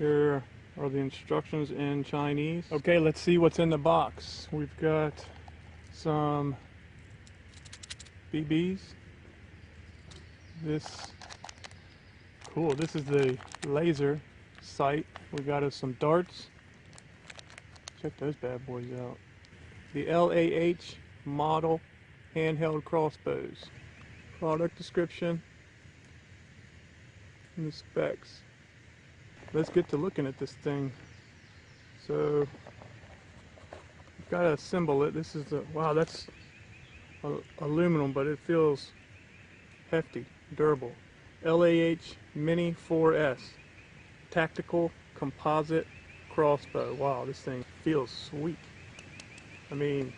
Here are the instructions in Chinese. Okay, let's see what's in the box. We've got some BBs. Cool, this is the laser sight. We got us some darts. Check those bad boys out. The LAH model handheld crossbows. Product description and the specs. Let's get to looking at this thing. So, you've got to assemble it. This is the, wow, that's aluminum, but it feels hefty, durable. LAH Mini 4S tactical composite crossbow. Wow, this thing feels sweet. I mean,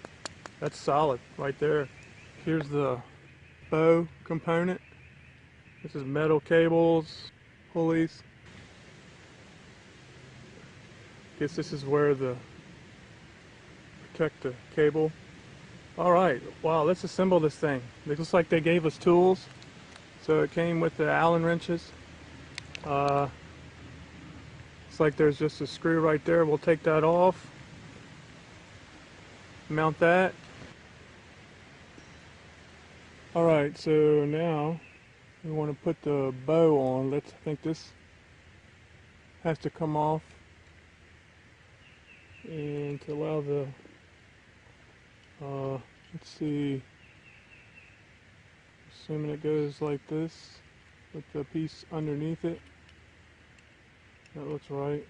that's solid right there. Here's the bow component. This is metal cables, pulleys. Guess this is where the protect the cable. All right, wow, let's assemble this thing. It looks like they gave us tools. So it came with the Allen wrenches. It's like there's just a screw right there. We'll take that off. Mount that. All right, so now we want to put the bow on. I think this has to come off. And to allow the, let's see, assuming it goes like this with the piece underneath it. That looks right.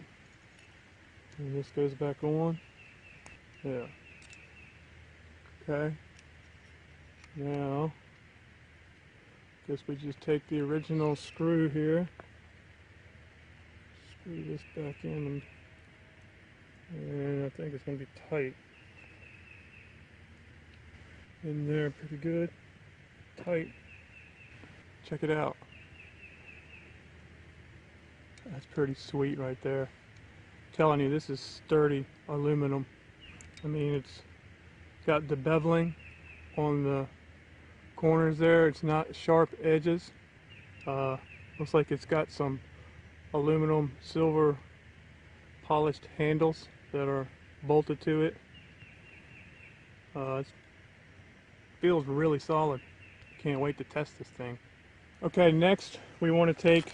And this goes back on. Yeah. Okay. Now, guess we just take the original screw here. Screw this back in, and I think it's going to be tight. In there, pretty good. Tight. Check it out. That's pretty sweet right there. I'm telling you, this is sturdy aluminum. I mean, it's got the beveling on the corners there. It's not sharp edges. Looks like it's got some aluminum silver polished handles that are bolted to it. It feels really solid. Can't wait to test this thing. Okay, next we want to take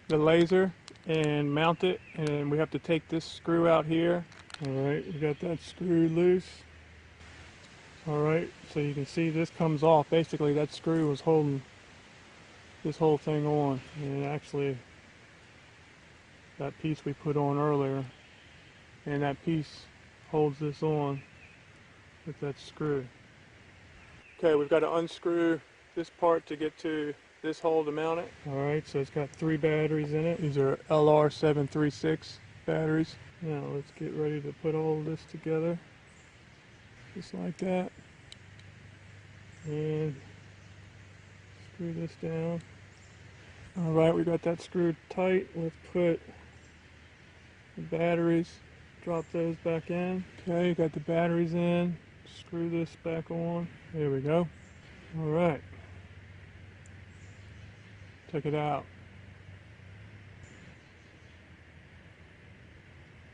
the laser and mount it, and we have to take this screw out here. Alright, we got that screw loose. Alright, so you can see this comes off. Basically that screw was holding this whole thing on, and actually that piece we put on earlier, and that piece holds this on with that screw. Okay, we've got to unscrew this part to get to this hole to mount it. Alright, so it's got 3 batteries in it. These are LR736 batteries. Now let's get ready to put all of this together. Just like that. And screw this down. Alright, we got that screwed tight. Let's put the batteries, drop those back in. Okay, got the batteries in. Screw this back on. There we go. Alright. Check it out.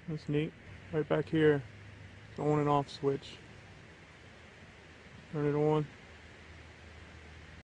That's neat. Right back here, the on and off switch. Turn it on.